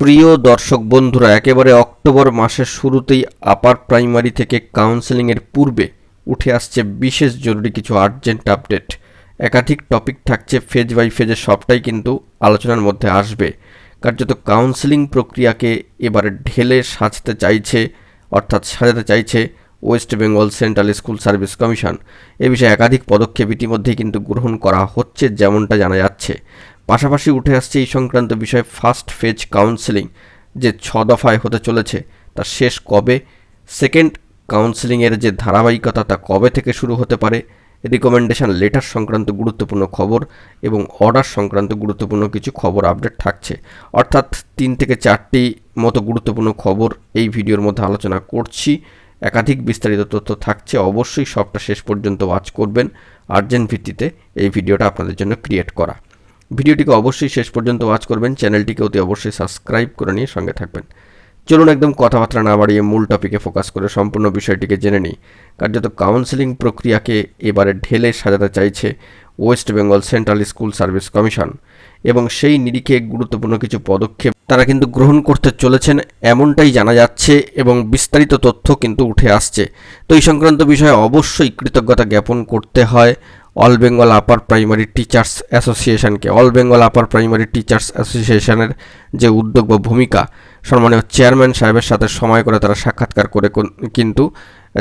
প্রিয় দর্শক বন্ধুরা, একেবারে অক্টোবর মাসের শুরুতেই আপার প্রাইমারি থেকে কাউন্সেলিংয়ের পূর্বে উঠে আসছে বিশেষ জরুরি কিছু আর্জেন্ট আপডেট। একাধিক টপিক থাকছে, ফেজ বাই ফেজে সবটাই কিন্তু আলোচনার মধ্যে আসবে। কার্যত কাউন্সেলিং প্রক্রিয়াকে এবারে ঢেলে সাজাতে চাইছে West Bengal central school service commission. এ বিষয়ে একাধিক পদক্ষেপ ইতিমধ্যেই কিন্তু গ্রহণ করা হচ্ছে, যেমনটা জানা যাচ্ছে। পাশাপাশি উঠে আসছে এই সংক্রান্ত বিষয়ে ফার্স্ট ফেজ কাউন্সেলিং যে 6 দফায় হতে চলেছে তা শেষ কবে, সেকেন্ড কাউন্সেলিংয়ের যে ধারাবাহিকতা তা কবে থেকে শুরু হতে পারে, রিকমেন্ডেশন লেটার সংক্রান্ত গুরুত্বপূর্ণ খবর এবং অর্ডার সংক্রান্ত গুরুত্বপূর্ণ কিছু খবর আপডেট থাকছে। অর্থাৎ 3 থেকে 4টি মতো গুরুত্বপূর্ণ খবর এই ভিডিওর মধ্যে আলোচনা করছি। একাধিক বিস্তারিত তথ্য থাকছে, অবশ্যই সবটা শেষ পর্যন্ত ওয়াচ করবেন। আর্জেন্ট ভিত্তিতে এই ভিডিওটা আপনাদের জন্য ক্রিয়েট করা। ভিডিওটিকে অবশ্যই শেষ পর্যন্ত ওয়াচ করবেন, চ্যানেলটিকে অতি অবশ্যই সাবস্ক্রাইব করে নিয়ে সঙ্গে থাকবেন। চলুন একদম কথাবার্তা না বাড়িয়ে মূল টপিকে ফোকাস করে সম্পূর্ণ বিষয়টিকে জেনে নিই। কার্যত কাউন্সেলিং প্রক্রিয়াকে এবারে ঢেলে সাজাতে চাইছে West Bengal central school service commission এবং সেই নিরিখে গুরুত্বপূর্ণ কিছু পদক্ষেপ তারা কিন্তু গ্রহণ করতে চলেছেন, এমনটাই জানা যাচ্ছে এবং বিস্তারিত তথ্য কিন্তু উঠে আসছে। তো এই সংক্রান্ত বিষয়ে অবশ্যই কৃতজ্ঞতা জ্ঞাপন করতে হয় all Bengal upper primary teachers অ্যাসোসিয়েশনকে। All Bengal upper primary teachers অ্যাসোসিয়েশনের যে উদ্যোগ বা ভূমিকা, সম্মানীয় চেয়ারম্যান সাহেবের সাথে সময় করে তারা সাক্ষাৎকার করে কিন্তু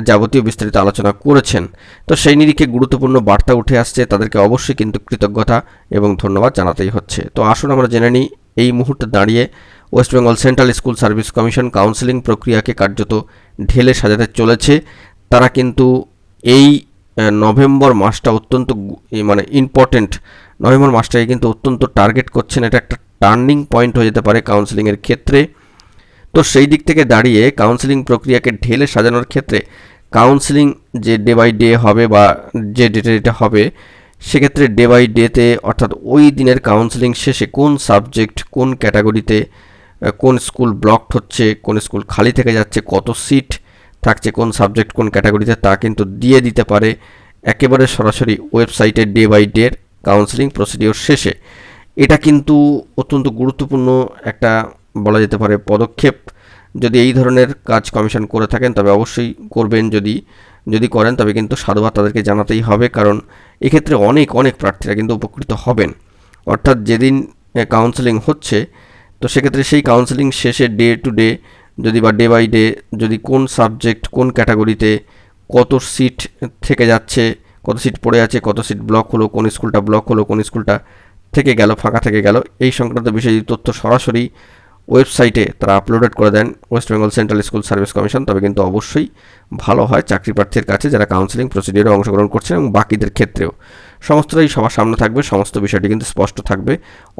যাবতীয় বিস্তারিত আলোচনা করেছেন। তো সেই নিরিখে গুরুত্বপূর্ণ বার্তা উঠে আসছে, তাদেরকে অবশ্যই কিন্তু কৃতজ্ঞতা এবং ধন্যবাদ জানাতেই হচ্ছে। তো আসুন আমরা জেনে নিই এই মুহূর্তে দাঁড়িয়ে West Bengal central school service commission counselling প্রক্রিয়াকে কার্যত ঢেলে সাজাতে চলেছে। তারা কিন্তু এই নভেম্বর মাসটা অত্যন্ত ইম্পর্টেন্ট, নভেম্বর মাসটাকে কিন্তু অত্যন্ত টার্গেট করছেন। এটা একটা টার্নিং পয়েন্ট হয়ে যেতে পারে কাউন্সেলিংয়ের ক্ষেত্রে। তো সেই দিক থেকে দাঁড়িয়ে কাউন্সেলিং প্রক্রিয়াকে ঢেলে সাজানোর ক্ষেত্রে কাউন্সেলিং যে ডে বাই ডে হবে বা যে ডেটে এটা হবে, সেক্ষেত্রে ডে বাই ডেতে অর্থাৎ ওই দিনের কাউন্সেলিং শেষে কোন সাবজেক্ট কোন ক্যাটাগরিতে কোন স্কুল ব্লকড হচ্ছে, কোন স্কুল খালি থেকে যাচ্ছে, কত সিট থাকছে কোন সাবজেক্ট কোন ক্যাটাগরিতে, তা কিন্তু দিয়ে দিতে পারে একেবারে সরাসরি ওয়েবসাইটে ডে বাই ডের কাউন্সেলিং প্রসিডিওর শেষে। এটা কিন্তু অত্যন্ত গুরুত্বপূর্ণ একটা বলা যেতে পারে পদক্ষেপ। যদি এই ধরনের কাজ কমিশন করে থাকেন তবে অবশ্যই করবেন, যদি করেন তবে কিন্তু সাধুবাদ তাদেরকে জানাতেই হবে, কারণ এক্ষেত্রে অনেক প্রার্থীরা কিন্তু উপকৃত হবেন। অর্থাৎ যেদিন কাউন্সেলিং হচ্ছে, তো সেক্ষেত্রে সেই কাউন্সেলিং শেষে ডে টু ডে যদি বা ডে বাই ডে যদি কোন সাবজেক্ট কোন ক্যাটাগরিতে কত সিট থেকে যাচ্ছে, কত সিট পড়ে আছে, কত সিট ব্লক হলো, কোন স্কুলটা ব্লক হলো, কোন স্কুলটা থেকে গেল, ফাঁকা থেকে গেল, এই সংক্রান্ত বিষয়ে তথ্য সরাসরি ওয়েবসাইটে তারা আপলোডেড করে দেন West Bengal central school service commission, তবে কিন্তু অবশ্যই ভালো হয় চাকরি প্রার্থীর কাছে যারা কাউন্সেলিং প্রসিডিওরে অংশগ্রহণ করছেন এবং বাকিদের ক্ষেত্রেও সমস্তটাই সবার সামনে থাকবে, সমস্ত বিষয়টি কিন্তু স্পষ্ট থাকবে,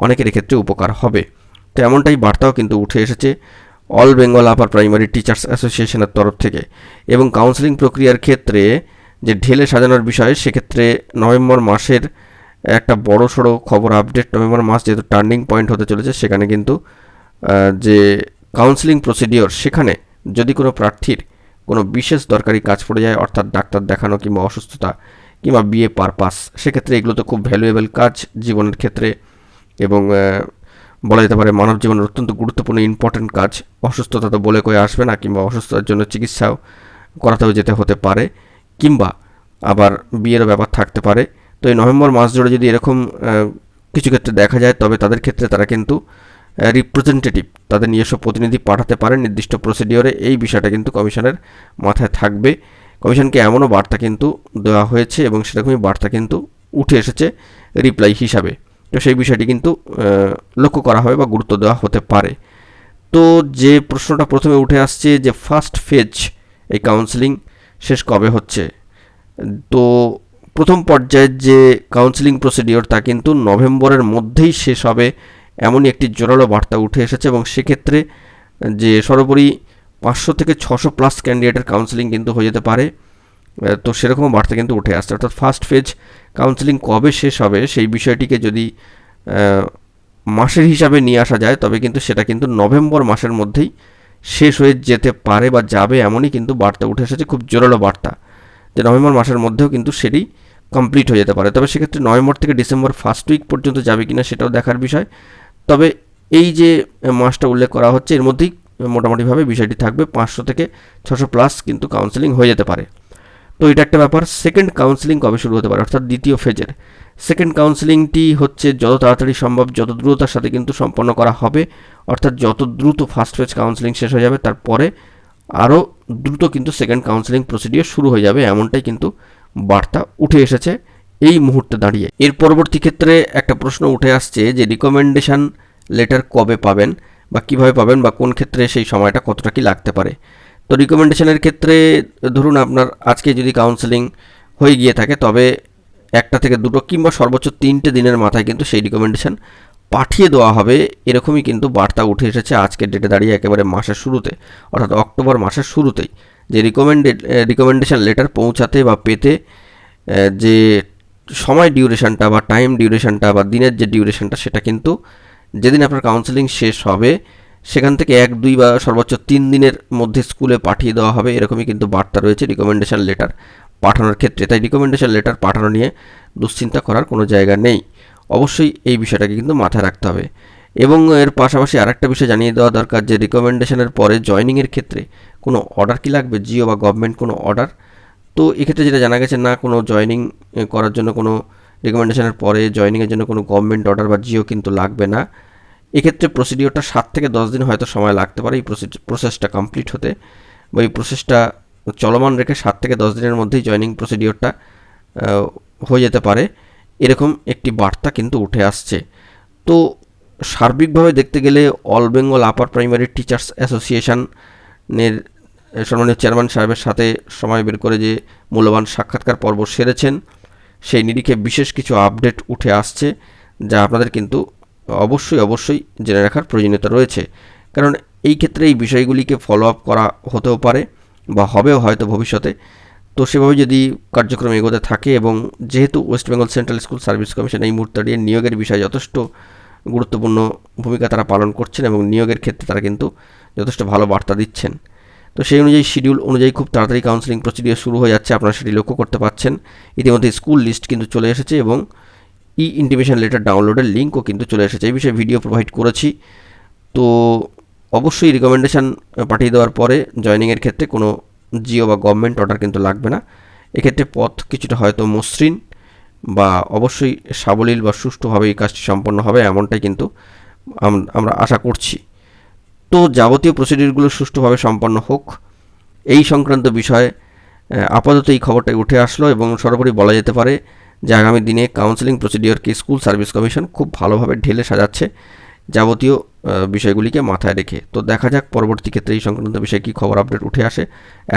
অনেকের ক্ষেত্রে উপকার হবে। তো এমনটাই বার্তাও কিন্তু উঠে এসেছে all Bengal upper primary teachers অ্যাসোসিয়েশনের তরফ থেকে। এবং কাউন্সেলিং প্রক্রিয়ার ক্ষেত্রে যে ঢেলে সাজানোর বিষয়, সেক্ষেত্রে নভেম্বর মাসের একটা বড়সড় খবর আপডেট। নভেম্বর মাস যেহেতু টার্নিং পয়েন্ট হতে চলেছে, সেখানে কিন্তু যে কাউন্সেলিং প্রসিডিওর, সেখানে যদি কোনো প্রার্থীর কোনো বিশেষ দরকারি কাজ পড়ে যায়, অর্থাৎ ডাক্তার দেখানো কিংবা অসুস্থতা কিংবা বিয়ে পারপাস, সেক্ষেত্রে এগুলো তো খুব ভ্যালুয়েবল কাজ জীবনের ক্ষেত্রে এবং বলা যেতে পারে মানব জীবনের অত্যন্ত গুরুত্বপূর্ণ ইম্পর্টেন্ট কাজ। অসুস্থতা তো বলে কয়ে আসবে না, কিংবা অসুস্থতার জন্য চিকিৎসাও করাতেও যেতে হতে পারে, কিংবা আবার বিয়েরও ব্যাপার থাকতে পারে। তো এই নভেম্বর মাস জুড়ে যদি এরকম কিছু ক্ষেত্রে দেখা যায়, তবে তাদের ক্ষেত্রে তারা কিন্তু রিপ্রেজেন্টেটিভ, তাদের নিজস্ব প্রতিনিধি পাঠাতে পারেন নির্দিষ্ট প্রসিডিওরে। এই বিষয়টা কিন্তু কমিশনের মাথায় থাকবে। কমিশনকে এমনও বার্তা কিন্তু দেওয়া হয়েছে এবং সেরকমই বার্তা কিন্তু উঠে এসেছে রিপ্লাই হিসাবে। তো সেই বিষয়টি কিন্তু লক্ষ্য করা হবে বা গুরুত্ব দেওয়া হতে পারে। তো যে প্রশ্নটা প্রথমে উঠে আসছে যে ফার্স্ট ফেজ এই কাউন্সেলিং শেষ কবে হচ্ছে, তো প্রথম পর্যায়ের যে কাউন্সেলিং প্রসিডিওর তা কিন্তু নভেম্বরের মধ্যেই শেষ হবে, এমনই একটি জোরালো বার্তা উঠে এসেছে। এবং সেক্ষেত্রে যে সর্বোপরি 500 থেকে 600 প্লাস ক্যান্ডিডেটের কাউন্সেলিং কিন্তু হয়ে যেতে পারে। তো সেরকম বার্তা কিন্তু উঠে আসছে। অর্থাৎ ফার্স্ট ফেজ কাউন্সেলিং কবে শেষ হবে সেই বিষয়টিকে যদি মাসের হিসাবে নিয়ে আসা যায়, তবে কিন্তু সেটা কিন্তু নভেম্বর মাসের মধ্যেই শেষ হয়ে যেতে পারে বা যাবে, এমনই কিন্তু বার্তা উঠে এসেছে, খুব জোরালো বার্তা, যে নভেম্বর মাসের মধ্যেও কিন্তু সেটি কমপ্লিট হয়ে যেতে পারে। তবে সেক্ষেত্রে নভেম্বর থেকে ডিসেম্বর ফার্স্ট উইক পর্যন্ত যাবে কিনা সেটাও দেখার বিষয়। তবে এই যে মাসটা উল্লেখ করা হচ্ছে এর মধ্যেই মোটামুটিভাবে বিষয়টি থাকবে, 500 থেকে 600 প্লাস কিন্তু কাউন্সেলিং হয়ে যেতে পারে। তো এটা একটা ব্যাপার। সেকেন্ড কাউন্সেলিং কবে শুরু হতে পারে, অর্থাৎ দ্বিতীয় ফেজের সেকেন্ড কাউন্সেলিংটি হচ্ছে যত তাড়াতাড়ি সম্ভব, যত দ্রুততার সাথে কিন্তু সম্পন্ন করা হবে, অর্থাৎ যত দ্রুত ফার্স্ট ফেজ কাউন্সেলিং শেষ হয়ে যাবে তারপরে আরও দ্রুত কিন্তু সেকেন্ড কাউন্সেলিং প্রসিডিওর শুরু হয়ে যাবে, এমনটাই কিন্তু বার্তা উঠে এসেছে এই মুহূর্তে দাঁড়িয়ে। এর পরবর্তী ক্ষেত্রে একটা প্রশ্ন উঠে আসছে যে রিকমেন্ডেশন লেটার কবে পাবেন বা কিভাবে পাবেন বা কোন ক্ষেত্রে সেই সময়টা কতটা কি লাগতে পারে। তো রিকমেন্ডেশনের ক্ষেত্রে ধরুন আপনার আজকে যদি কাউন্সেলিং হয়ে গিয়ে থাকে তবে 1 থেকে 2 কিংবা সর্বোচ্চ 3টে দিনের মাথায় কিন্তু সেই রিকমেন্ডেশন পাঠিয়ে দেওয়া হবে, এরকমই কিন্তু বার্তা উঠে এসেছে আজকের ডেটে দাঁড়িয়ে একেবারে মাসের শুরুতে, অর্থাৎ অক্টোবর মাসের শুরুতেই যে রিকমেন্ডেশন লেটার পৌঁছাতে বা পেতে যে সময় ডিউরেশনটা বা টাইম ডিউরেশনটা বা দিনের যে ডিউরেশনটা সেটা কিন্তু যেদিন আপনার কাউন্সেলিং শেষ হবে সেখান থেকে 1, 2 বা সর্বোচ্চ 3 দিনের মধ্যে স্কুলে পাঠিয়ে দেওয়া হবে, এরকমই কিন্তু বার্তা রয়েছে রিকমেন্ডেশন লেটার পাঠানোর ক্ষেত্রে। তাই রিকমেন্ডেশন লেটার পাঠানো নিয়ে দুশ্চিন্তা করার কোনো জায়গা নেই, অবশ্যই এই বিষয়টাকে কিন্তু মাথায় রাখতে হবে। এবং এর পাশাপাশি আরেকটা বিষয় জানিয়ে দেওয়া দরকার যে রিকমেন্ডেশনের পরে জয়নিংয়ের ক্ষেত্রে কোনো অর্ডার কি লাগবে, জিও বা গভর্নমেন্ট কোনো অর্ডার। তো এক্ষেত্রে যেটা জানা গেছে না, কোনো জয়নিং করার জন্য কোনো রিকমেন্ডেশনের পরে জয়নিংয়ের জন্য কোনো গভর্নমেন্ট অর্ডার বা জিও কিন্তু লাগবে না। এক্ষেত্রে প্রসিডিওরটা 7 থেকে 10 দিন হয়তো সময় লাগতে পারে এই প্রসেসটা কমপ্লিট হতে, বা এই প্রসেসটা চলমান রেখে 7 থেকে 10 দিনের মধ্যেই জয়নিং প্রসিডিওরটা হয়ে যেতে পারে, এরকম একটি বার্তা কিন্তু উঠে আসছে। তো সার্বিকভাবে দেখতে গেলে all Bengal upper primary teachers অ্যাসোসিয়েশনের সম্মানীয় চেয়ারম্যান সাহেবের সাথে সময় বের করে যে মূল্যবান সাক্ষাৎকার পর্ব সেরেছেন, সেই নিরিখে বিশেষ কিছু আপডেট উঠে আসছে যা আপনাদের কিন্তু অবশ্যই জেনে রাখার প্রয়োজনীয়তা রয়েছে। কারণ এই ক্ষেত্রে এই বিষয়গুলিকে ফলো আপ করা হতেও পারে বা হবেও হয়তো ভবিষ্যতে। তো সেভাবে যদি কার্যক্রম এগোতে থাকে এবং যেহেতু West Bengal central school service commission এই মুহূর্তে দাঁড়িয়ে নিয়োগের বিষয়ে যথেষ্ট গুরুত্বপূর্ণ ভূমিকা তারা পালন করছেন এবং নিয়োগের ক্ষেত্রে তারা কিন্তু যথেষ্ট ভালো বার্তা দিচ্ছেন। তো সেই অনুযায়ী শিডিউল অনুযায়ী খুব তাড়াতাড়ি কাউন্সেলিং প্রসিডিওর শুরু হয়ে যাচ্ছে, আপনারা সেটি লক্ষ্য করতে পাচ্ছেন। ইতিমধ্যে স্কুল লিস্ট কিন্তু চলে এসেছে এবং ইন্টিমেশন লেটার ডাউনলোডের লিঙ্কও কিন্তু চলে এসেছে, এই বিষয়ে ভিডিও প্রোভাইড করেছি। তো অবশ্যই রিকমেন্ডেশন পাঠিয়ে দেওয়ার পরে জয়নিংয়ের ক্ষেত্রে কোনো জিও বা গভর্নমেন্ট অর্ডার কিন্তু লাগবে না। এক্ষেত্রে পথ কিছুটা হয়তো মসৃণ বা অবশ্যই সাবলীল বা সুষ্ঠুভাবে এই কাজটি সম্পন্ন হবে, এমনটাই কিন্তু আমরা আশা করছি। তো যাবতীয় প্রসিডিউরগুলো সুষ্ঠুভাবে সম্পন্ন হোক, এই সংক্রান্ত বিষয়ে আপাতত এই খবরটাই উঠে আসলো এবং সর্বোপরি বলা যেতে পারে যে আগামী দিনে কাউন্সেলিং প্রসিডিওরকে স্কুল সার্ভিস কমিশন খুব ভালোভাবে ঢেলে সাজাচ্ছে যাবতীয় বিষয়গুলিকে মাথায় রেখে। তো দেখা যাক পরবর্তী ক্ষেত্রে এই সংক্রান্ত বিষয়ে কী খবর আপডেট উঠে আসে।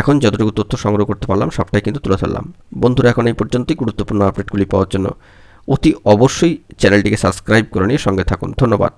এখন যতটুকু তথ্য সংগ্রহ করতে পারলাম সবটাই কিন্তু তুলে ধরলাম। বন্ধুরা, এখন এই পর্যন্তই। গুরুত্বপূর্ণ আপডেটগুলি পাওয়ার জন্য অতি অবশ্যই চ্যানেলটিকে সাবস্ক্রাইব করে নিয়ে সঙ্গে থাকুন। ধন্যবাদ।